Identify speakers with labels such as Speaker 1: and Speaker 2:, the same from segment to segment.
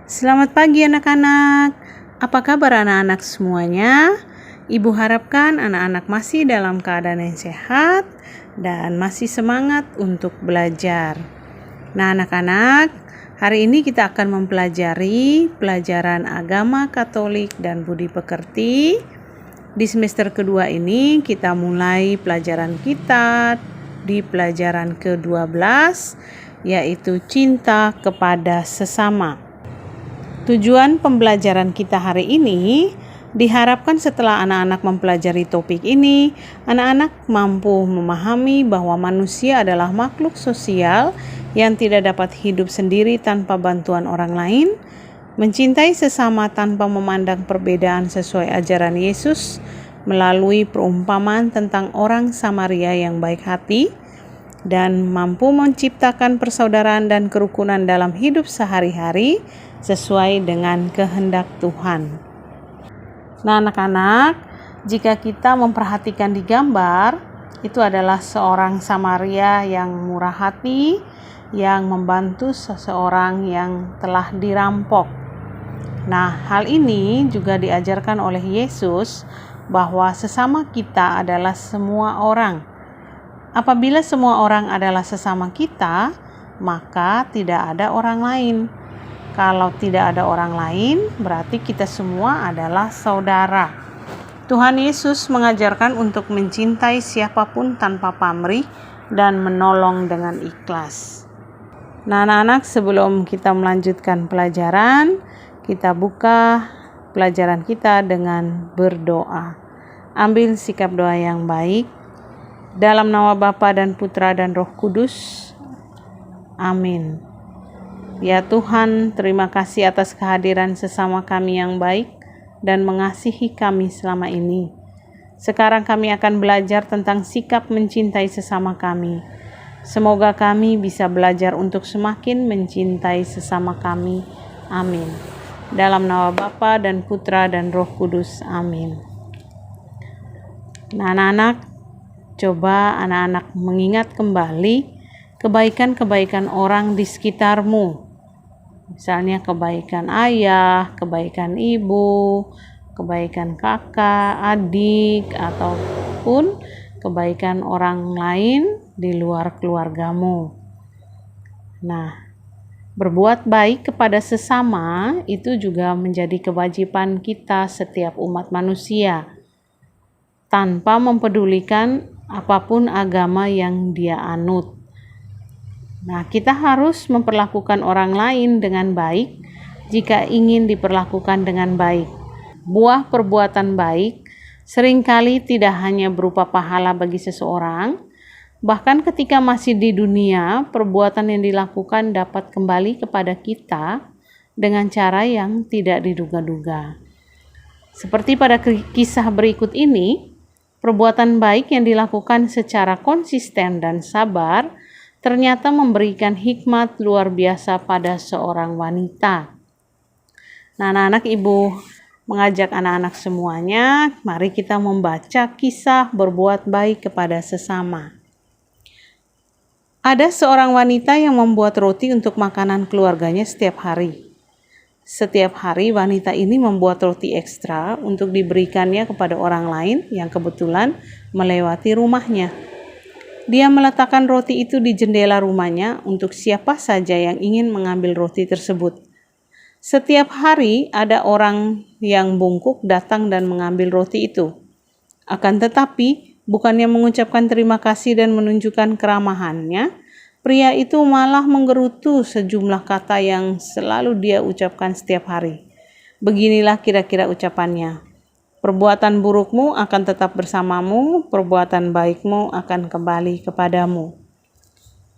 Speaker 1: Selamat pagi anak-anak. Apa kabar anak-anak semuanya? Ibu harapkan anak-anak masih dalam keadaan yang sehat dan masih semangat untuk belajar. Nah anak-anak, hari ini kita akan mempelajari pelajaran agama Katolik dan budi pekerti. Di semester kedua ini kita mulai pelajaran kita di pelajaran ke-12, yaitu cinta kepada sesama. Tujuan pembelajaran kita hari ini diharapkan setelah anak-anak mempelajari topik ini, anak-anak mampu memahami bahwa manusia adalah makhluk sosial yang tidak dapat hidup sendiri tanpa bantuan orang lain, mencintai sesama tanpa memandang perbedaan sesuai ajaran Yesus melalui perumpamaan tentang orang Samaria yang baik hati, dan mampu menciptakan persaudaraan dan kerukunan dalam hidup sehari-hari sesuai dengan kehendak Tuhan. Nah anak-anak, jika kita memperhatikan di gambar, itu adalah seorang Samaria yang murah hati, yang membantu seseorang yang telah dirampok. Nah, hal ini juga diajarkan oleh Yesus bahwa sesama kita adalah semua orang. Apabila semua orang adalah sesama kita, maka tidak ada orang lain. Kalau tidak ada orang lain, berarti kita semua adalah saudara. Tuhan Yesus mengajarkan untuk mencintai siapapun tanpa pamrih dan menolong dengan ikhlas. Nah anak-anak, sebelum kita melanjutkan pelajaran, kita buka pelajaran kita dengan berdoa. Ambil sikap doa yang baik. Dalam nama Bapa dan Putra dan Roh Kudus. Amin. Ya Tuhan, terima kasih atas kehadiran sesama kami yang baik dan mengasihi kami selama ini. Sekarang kami akan belajar tentang sikap mencintai sesama kami. Semoga kami bisa belajar untuk semakin mencintai sesama kami. Amin. Dalam nama Bapa dan Putra dan Roh Kudus. Amin. Nah anak-anak, coba anak-anak mengingat kembali kebaikan-kebaikan orang di sekitarmu. Misalnya kebaikan ayah, kebaikan ibu, kebaikan kakak, adik, ataupun kebaikan orang lain di luar keluargamu. Nah, berbuat baik kepada sesama itu juga menjadi kewajiban kita setiap umat manusia, tanpa mempedulikan apapun agama yang dia anut. Nah, kita harus memperlakukan orang lain dengan baik jika ingin diperlakukan dengan baik. Buah perbuatan baik seringkali tidak hanya berupa pahala bagi seseorang, bahkan ketika masih di dunia, perbuatan yang dilakukan dapat kembali kepada kita dengan cara yang tidak diduga-duga. Seperti pada kisah berikut ini, perbuatan baik yang dilakukan secara konsisten dan sabar ternyata memberikan hikmat luar biasa pada seorang wanita. Nah anak-anak, ibu mengajak anak-anak semuanya, mari kita membaca kisah berbuat baik kepada sesama. Ada seorang wanita yang membuat roti untuk makanan keluarganya setiap hari. Setiap hari wanita ini membuat roti ekstra untuk diberikannya kepada orang lain yang kebetulan melewati rumahnya. Dia meletakkan roti itu di jendela rumahnya untuk siapa saja yang ingin mengambil roti tersebut. Setiap hari ada orang yang bungkuk datang dan mengambil roti itu. Akan tetapi, bukannya mengucapkan terima kasih dan menunjukkan keramahannya, pria itu malah menggerutu sejumlah kata yang selalu dia ucapkan setiap hari. Beginilah kira-kira ucapannya. Perbuatan burukmu akan tetap bersamamu, perbuatan baikmu akan kembali kepadamu.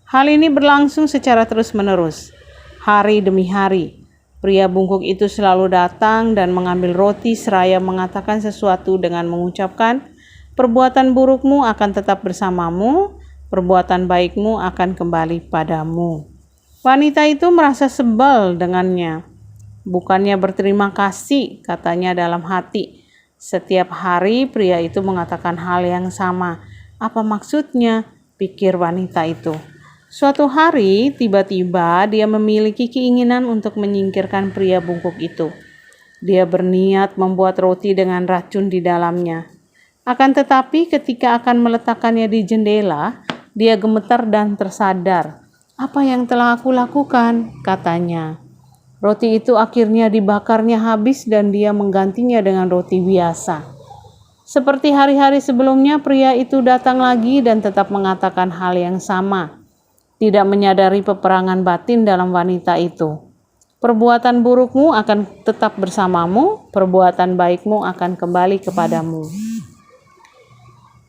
Speaker 1: Hal ini berlangsung secara terus-menerus, hari demi hari. Pria bungkuk itu selalu datang dan mengambil roti seraya mengatakan sesuatu dengan mengucapkan, perbuatan burukmu akan tetap bersamamu, perbuatan baikmu akan kembali padamu. Wanita itu merasa sebal dengannya. Bukannya berterima kasih, katanya dalam hati. Setiap hari pria itu mengatakan hal yang sama. Apa maksudnya? Pikir wanita itu. Suatu hari, tiba-tiba dia memiliki keinginan untuk menyingkirkan pria bungkuk itu. Dia berniat membuat roti dengan racun di dalamnya. Akan tetapi ketika akan meletakkannya di jendela, dia gemetar dan tersadar. "Apa yang telah aku lakukan?" katanya. Roti itu akhirnya dibakarnya habis dan dia menggantinya dengan roti biasa. Seperti hari-hari sebelumnya, pria itu datang lagi dan tetap mengatakan hal yang sama. Tidak menyadari peperangan batin dalam wanita itu. Perbuatan burukmu akan tetap bersamamu, perbuatan baikmu akan kembali kepadamu.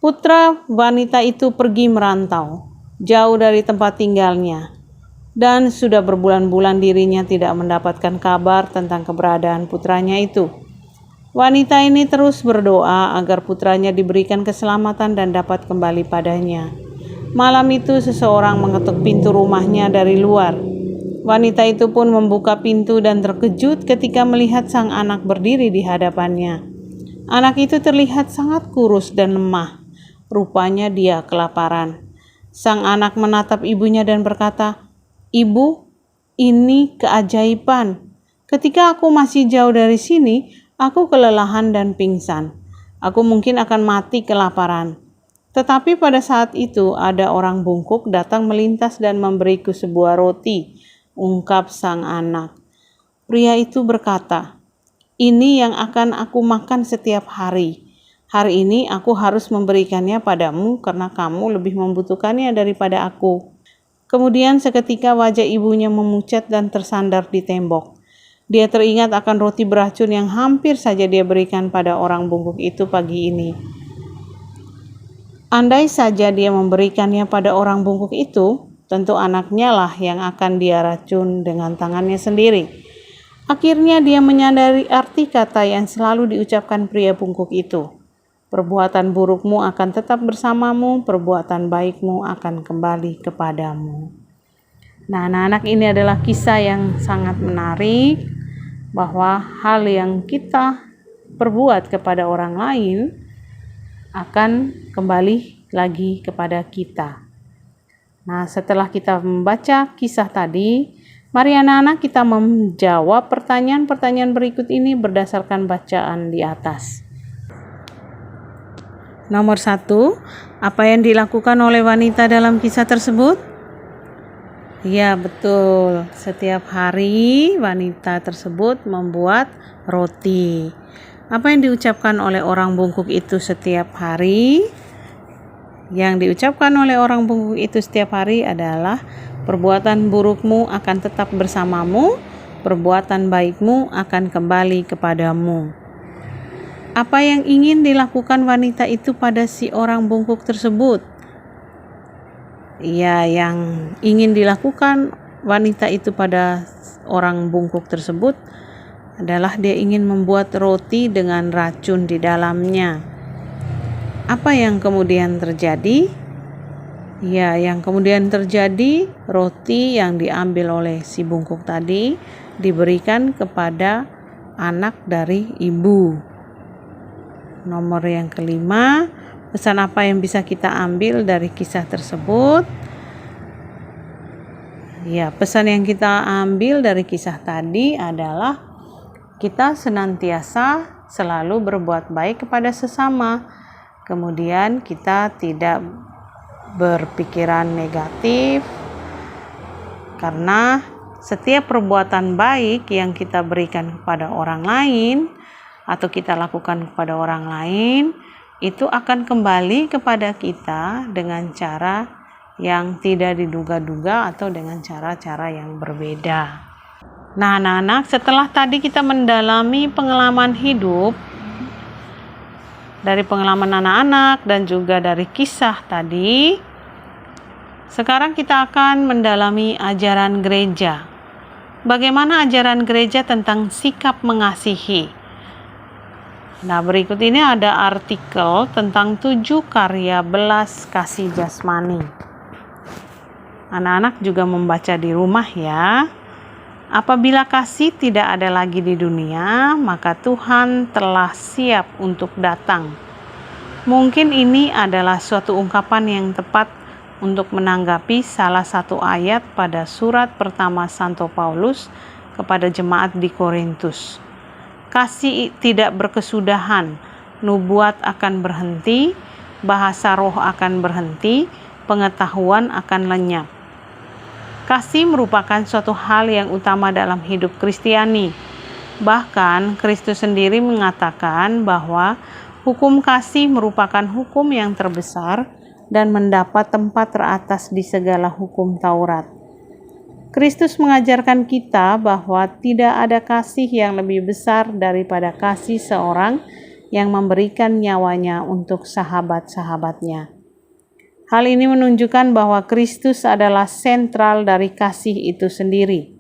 Speaker 1: Putra wanita itu pergi merantau, jauh dari tempat tinggalnya, dan sudah berbulan-bulan dirinya tidak mendapatkan kabar tentang keberadaan putranya itu. Wanita ini terus berdoa agar putranya diberikan keselamatan dan dapat kembali padanya. Malam itu seseorang mengetuk pintu rumahnya dari luar. Wanita itu pun membuka pintu dan terkejut ketika melihat sang anak berdiri di hadapannya. Anak itu terlihat sangat kurus dan lemah. Rupanya dia kelaparan. Sang anak menatap ibunya dan berkata, "Ibu, ini keajaiban. Ketika aku masih jauh dari sini, aku kelelahan dan pingsan. Aku mungkin akan mati kelaparan. Tetapi pada saat itu ada orang bungkuk datang melintas dan memberiku sebuah roti," ungkap sang anak. Pria itu berkata, "Ini yang akan aku makan setiap hari. Hari ini aku harus memberikannya padamu karena kamu lebih membutuhkannya daripada aku." Kemudian seketika wajah ibunya memucat dan tersandar di tembok. Dia teringat akan roti beracun yang hampir saja dia berikan pada orang bungkuk itu pagi ini. Andai saja dia memberikannya pada orang bungkuk itu, tentu anaknya lah yang akan dia racun dengan tangannya sendiri. Akhirnya dia menyadari arti kata yang selalu diucapkan pria bungkuk itu. Perbuatan burukmu akan tetap bersamamu, perbuatan baikmu akan kembali kepadamu. Nah, anak-anak, ini adalah kisah yang sangat menarik, bahwa hal yang kita perbuat kepada orang lain akan kembali lagi kepada kita. Nah, setelah kita membaca kisah tadi, mari anak-anak kita menjawab pertanyaan-pertanyaan berikut ini berdasarkan bacaan di atas. Nomor 1, apa yang dilakukan oleh wanita dalam kisah tersebut? Ya, betul. Setiap hari wanita tersebut membuat roti. Apa yang diucapkan oleh orang bungkuk itu setiap hari? Yang diucapkan oleh orang bungkuk itu setiap hari adalah perbuatan burukmu akan tetap bersamamu, perbuatan baikmu akan kembali kepadamu. Apa yang ingin dilakukan wanita itu pada si orang bungkuk tersebut? Ya, yang ingin dilakukan wanita itu pada orang bungkuk tersebut adalah dia ingin membuat roti dengan racun di dalamnya. Apa yang kemudian terjadi? Ya, yang kemudian terjadi, roti yang diambil oleh si bungkuk tadi diberikan kepada anak dari ibu. Nomor yang kelima, pesan apa yang bisa kita ambil dari kisah tersebut? Ya, pesan yang kita ambil dari kisah tadi adalah kita senantiasa selalu berbuat baik kepada sesama. Kemudian kita tidak berpikiran negatif, karena setiap perbuatan baik yang kita berikan kepada orang lain atau kita lakukan kepada orang lain itu akan kembali kepada kita dengan cara yang tidak diduga-duga atau dengan cara-cara yang berbeda. Nah, anak-anak, setelah tadi kita mendalami pengalaman hidup dari pengalaman anak-anak dan juga dari kisah tadi, sekarang kita akan mendalami ajaran gereja. Bagaimana ajaran gereja tentang sikap mengasihi? Nah, berikut ini ada artikel tentang 7 karya belas kasih jasmani. Anak-anak juga membaca di rumah ya. Apabila kasih tidak ada lagi di dunia, maka Tuhan telah siap untuk datang. Mungkin ini adalah suatu ungkapan yang tepat untuk menanggapi salah satu ayat pada surat pertama Santo Paulus kepada jemaat di Korintus. Kasih tidak berkesudahan, nubuat akan berhenti, bahasa roh akan berhenti, pengetahuan akan lenyap. Kasih merupakan suatu hal yang utama dalam hidup Kristiani. Bahkan Kristus sendiri mengatakan bahwa hukum kasih merupakan hukum yang terbesar dan mendapat tempat teratas di segala hukum Taurat. Kristus mengajarkan kita bahwa tidak ada kasih yang lebih besar daripada kasih seorang yang memberikan nyawanya untuk sahabat-sahabatnya. Hal ini menunjukkan bahwa Kristus adalah sentral dari kasih itu sendiri.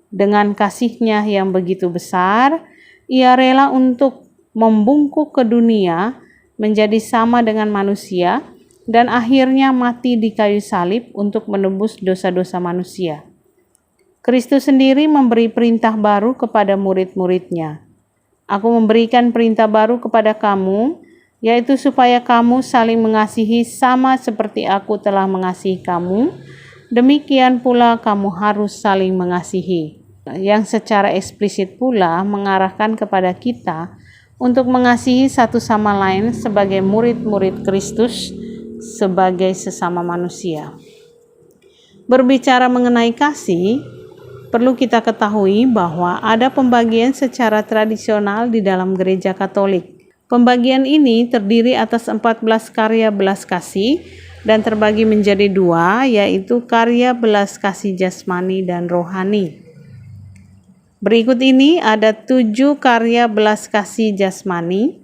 Speaker 1: Dengan kasih-Nya yang begitu besar, Ia rela untuk membungkuk ke dunia menjadi sama dengan manusia dan akhirnya mati di kayu salib untuk menebus dosa-dosa manusia. Kristus sendiri memberi perintah baru kepada murid-murid-Nya. Aku memberikan perintah baru kepada kamu, yaitu supaya kamu saling mengasihi sama seperti aku telah mengasihi kamu, demikian pula kamu harus saling mengasihi. Yang secara eksplisit pula mengarahkan kepada kita untuk mengasihi satu sama lain sebagai murid-murid Kristus, sebagai sesama manusia. Berbicara mengenai kasih, perlu kita ketahui bahwa ada pembagian secara tradisional di dalam gereja Katolik. Pembagian ini terdiri atas 14 karya belas kasih dan terbagi menjadi 2, yaitu karya belas kasih jasmani dan rohani. Berikut ini ada 7 karya belas kasih jasmani.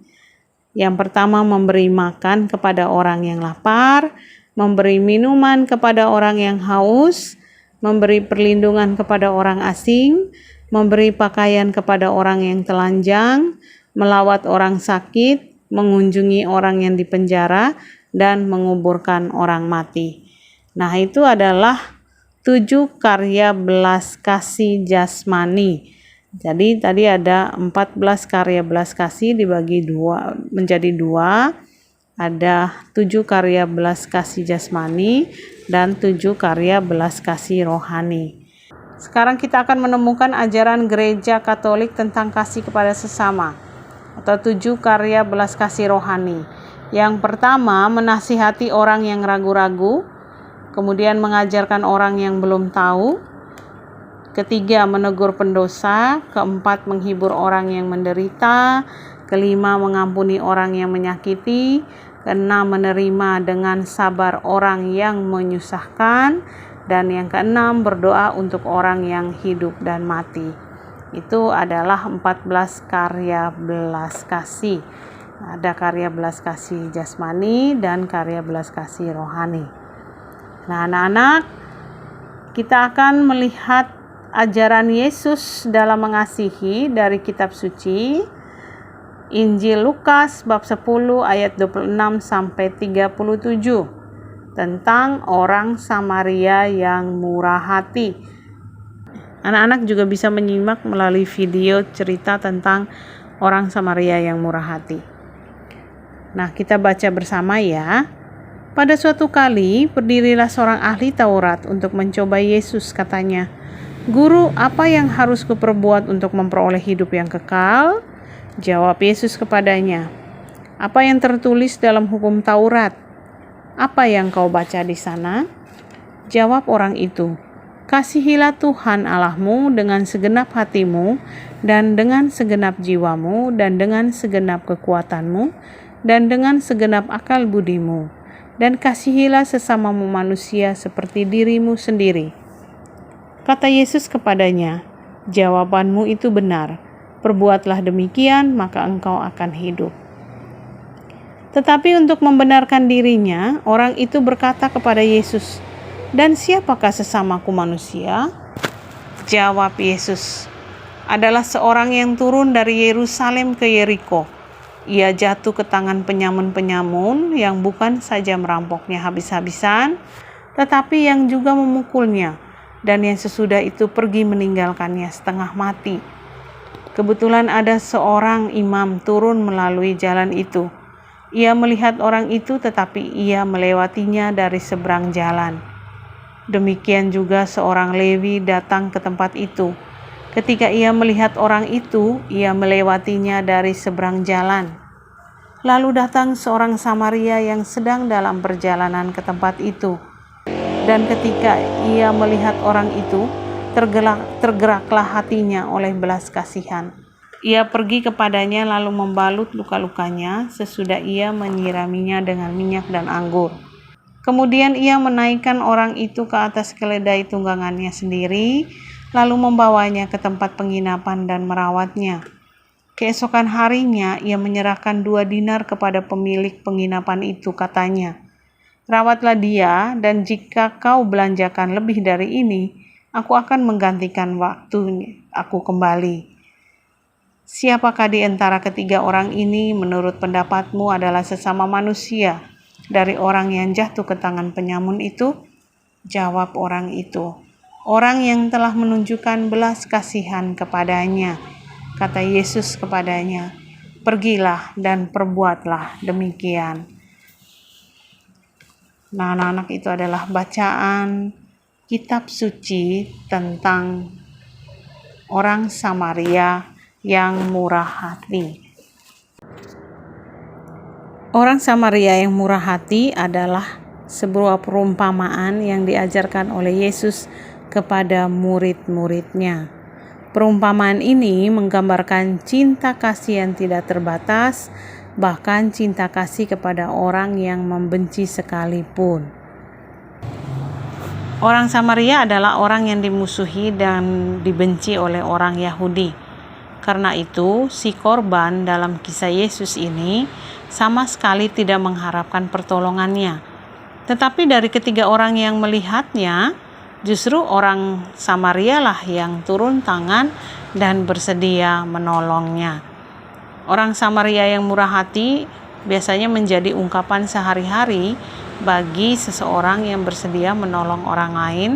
Speaker 1: Yang pertama, memberi makan kepada orang yang lapar, memberi minuman kepada orang yang haus, memberi perlindungan kepada orang asing, memberi pakaian kepada orang yang telanjang, melawat orang sakit, mengunjungi orang yang dipenjara, dan menguburkan orang mati. Nah, itu adalah 7 karya belas kasih jasmani. Jadi tadi ada 14 karya belas kasih dibagi menjadi 2. Ada 7 karya belas kasih jasmani dan 7 karya belas kasih rohani. Sekarang kita akan menemukan ajaran gereja Katolik tentang kasih kepada sesama, atau 7 karya belas kasih rohani. Yang pertama, menasihati orang yang ragu-ragu, kemudian mengajarkan orang yang belum tahu. Ketiga, menegur pendosa. Keempat, menghibur orang yang menderita. Kelima, mengampuni orang yang menyakiti. Keenam, menerima dengan sabar orang yang menyusahkan. Dan yang keenam, berdoa untuk orang yang hidup dan mati. Itu adalah 14 karya belas kasih. Ada karya belas kasih jasmani dan karya belas kasih rohani. Nah, anak-anak, kita akan melihat ajaran Yesus dalam mengasihi dari kitab suci Injil Lukas bab 10 ayat 26 sampai 37 tentang orang Samaria yang murah hati. Anak-anak juga bisa menyimak melalui video cerita tentang orang Samaria yang murah hati. Nah, kita baca bersama ya. Pada suatu kali, berdirilah seorang ahli Taurat untuk mencoba Yesus, katanya, "Guru, apa yang harus kuperbuat untuk memperoleh hidup yang kekal?" Jawab Yesus kepadanya, "Apa yang tertulis dalam hukum Taurat? Apa yang kau baca di sana?" Jawab orang itu, "Kasihilah Tuhan Allahmu dengan segenap hatimu, dan dengan segenap jiwamu, dan dengan segenap kekuatanmu, dan dengan segenap akal budimu, dan kasihilah sesamamu manusia seperti dirimu sendiri." Kata Yesus kepadanya, "Jawabanmu itu benar. Perbuatlah demikian, maka engkau akan hidup." Tetapi untuk membenarkan dirinya, orang itu berkata kepada Yesus, "Dan siapakah sesamaku manusia?" Jawab Yesus, "Adalah seorang yang turun dari Yerusalem ke Yeriko. Ia jatuh ke tangan penyamun-penyamun yang bukan saja merampoknya habis-habisan, tetapi yang juga memukulnya, dan yang sesudah itu pergi meninggalkannya setengah mati. Kebetulan ada seorang imam turun melalui jalan itu. Ia melihat orang itu, tetapi ia melewatinya dari seberang jalan. Demikian juga seorang Lewi datang ke tempat itu. Ketika ia melihat orang itu, ia melewatinya dari seberang jalan. Lalu datang seorang Samaria yang sedang dalam perjalanan ke tempat itu. Dan ketika ia melihat orang itu, tergeraklah hatinya oleh belas kasihan. Ia pergi kepadanya lalu membalut luka-lukanya sesudah ia menyiraminya dengan minyak dan anggur. Kemudian ia menaikkan orang itu ke atas keledai tunggangannya sendiri, lalu membawanya ke tempat penginapan dan merawatnya. Keesokan harinya ia menyerahkan 2 dinar kepada pemilik penginapan itu, katanya, "Rawatlah dia, dan jika kau belanjakan lebih dari ini, aku akan menggantikan waktu aku kembali." Siapakah di antara ketiga orang ini menurut pendapatmu adalah sesama manusia dari orang yang jatuh ke tangan penyamun itu? Jawab orang itu, "Orang yang telah menunjukkan belas kasihan kepadanya." Kata Yesus kepadanya, "Pergilah dan perbuatlah demikian." Nah, anak-anak, itu adalah bacaan kitab suci tentang orang Samaria yang murah hati. Orang Samaria yang murah hati adalah sebuah perumpamaan yang diajarkan oleh Yesus kepada murid-muridnya. Perumpamaan ini menggambarkan cinta kasih yang tidak terbatas, bahkan cinta kasih kepada orang yang membenci sekalipun. Orang Samaria adalah orang yang dimusuhi dan dibenci oleh orang Yahudi. Karena itu, si korban dalam kisah Yesus ini sama sekali tidak mengharapkan pertolongannya. Tetapi dari ketiga orang yang melihatnya, justru orang Samaria lah yang turun tangan dan bersedia menolongnya. Orang Samaria yang murah hati biasanya menjadi ungkapan sehari-hari bagi seseorang yang bersedia menolong orang lain,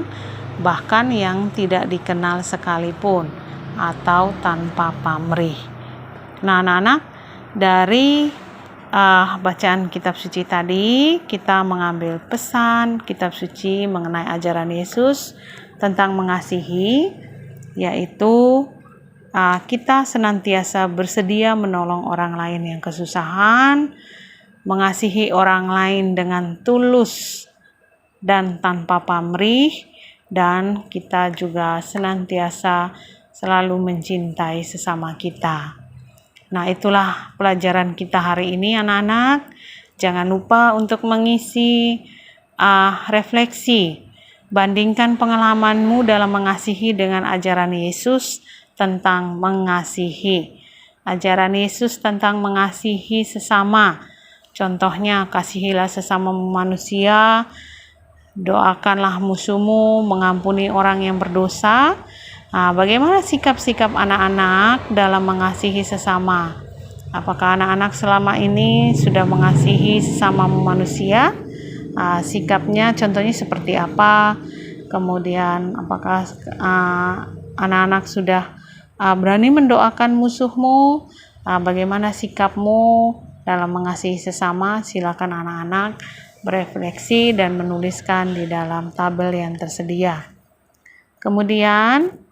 Speaker 1: bahkan yang tidak dikenal sekalipun, atau tanpa pamrih. Nah, anak-anak, dari bacaan kitab suci tadi, kita mengambil pesan kitab suci mengenai ajaran Yesus tentang mengasihi, yaitu kita senantiasa bersedia menolong orang lain yang kesusahan, mengasihi orang lain dengan tulus dan tanpa pamrih, dan kita juga senantiasa selalu mencintai sesama kita. Nah, itulah pelajaran kita hari ini, anak-anak. Jangan lupa untuk mengisi refleksi. Bandingkan pengalamanmu dalam mengasihi dengan ajaran Yesus tentang mengasihi. Ajaran Yesus tentang mengasihi sesama. Contohnya, kasihilah sesama manusia, doakanlah musuhmu, mengampuni orang yang berdosa. Bagaimana sikap-sikap anak-anak dalam mengasihi sesama? Apakah anak-anak selama ini sudah mengasihi sesama manusia? Sikapnya contohnya seperti apa? Kemudian apakah anak-anak sudah berani mendoakan musuhmu? Bagaimana sikapmu dalam mengasihi sesama? Silakan anak-anak berefleksi dan menuliskan di dalam tabel yang tersedia. Kemudian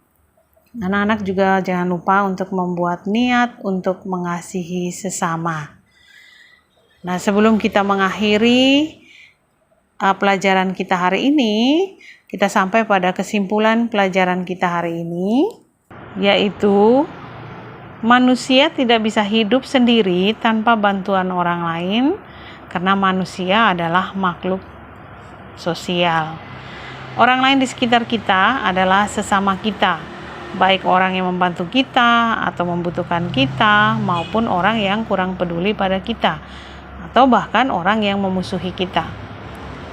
Speaker 1: anak-anak juga jangan lupa untuk membuat niat untuk mengasihi sesama. Nah, sebelum kita mengakhiri pelajaran kita hari ini, kita sampai pada kesimpulan pelajaran kita hari ini, yaitu manusia tidak bisa hidup sendiri tanpa bantuan orang lain, karena manusia adalah makhluk sosial. Orang lain di sekitar kita adalah sesama kita, baik orang yang membantu kita atau membutuhkan kita, maupun orang yang kurang peduli pada kita, atau bahkan orang yang memusuhi kita.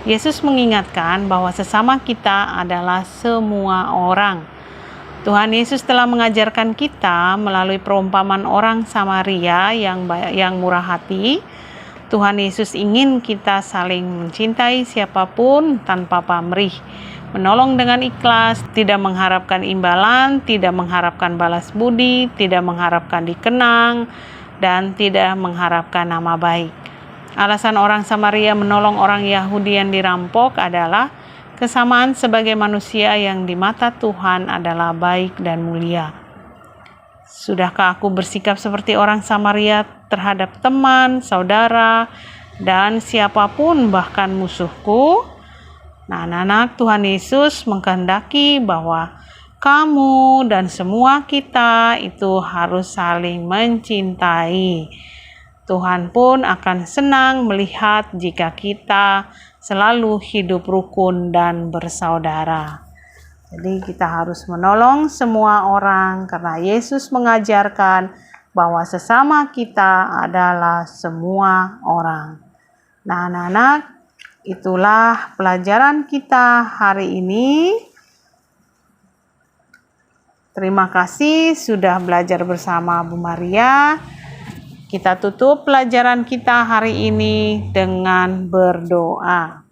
Speaker 1: Yesus mengingatkan bahwa sesama kita adalah semua orang. Tuhan Yesus telah mengajarkan kita melalui perumpamaan orang Samaria yang murah hati. Tuhan Yesus ingin kita saling mencintai siapapun tanpa pamrih, menolong dengan ikhlas, tidak mengharapkan imbalan, tidak mengharapkan balas budi, tidak mengharapkan dikenang, dan tidak mengharapkan nama baik. Alasan orang Samaria menolong orang Yahudi yang dirampok adalah kesamaan sebagai manusia yang di mata Tuhan adalah baik dan mulia. Sudahkah aku bersikap seperti orang Samaria terhadap teman, saudara, dan siapapun bahkan musuhku? Nah, anak-anak, Tuhan Yesus mengkehendaki bahwa kamu dan semua kita itu harus saling mencintai. Tuhan pun akan senang melihat jika kita selalu hidup rukun dan bersaudara. Jadi kita harus menolong semua orang karena Yesus mengajarkan bahwa sesama kita adalah semua orang. Nah, anak-anak, itulah pelajaran kita hari ini. Terima kasih sudah belajar bersama Bu Maria. Kita tutup pelajaran kita hari ini dengan berdoa.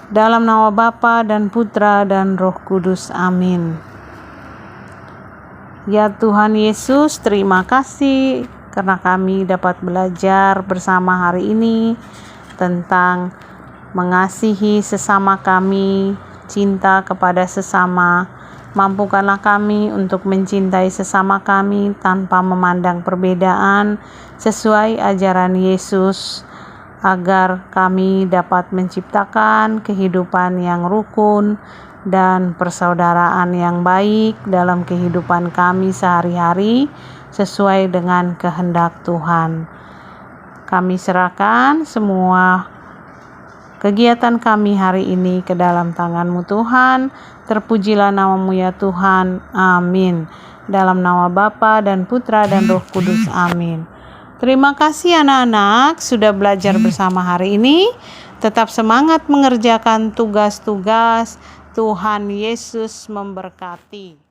Speaker 1: Dalam nama Bapa dan Putra dan Roh Kudus. Amin. Ya Tuhan Yesus, terima kasih karena kami dapat belajar bersama hari ini tentang mengasihi sesama kami, cinta kepada sesama. Mampukanlah kami untuk mencintai sesama kami tanpa memandang perbedaan sesuai ajaran Yesus, agar kami dapat menciptakan kehidupan yang rukun dan persaudaraan yang baik dalam kehidupan kami sehari-hari sesuai dengan kehendak Tuhan. Kami serahkan semua kegiatan kami hari ini ke dalam tangan-Mu Tuhan. Terpujilah nama-Mu ya Tuhan. Amin. Dalam nama Bapa dan Putra dan Roh Kudus. Amin. Terima kasih anak-anak sudah belajar bersama hari ini. Tetap semangat mengerjakan tugas-tugas. Tuhan Yesus memberkati.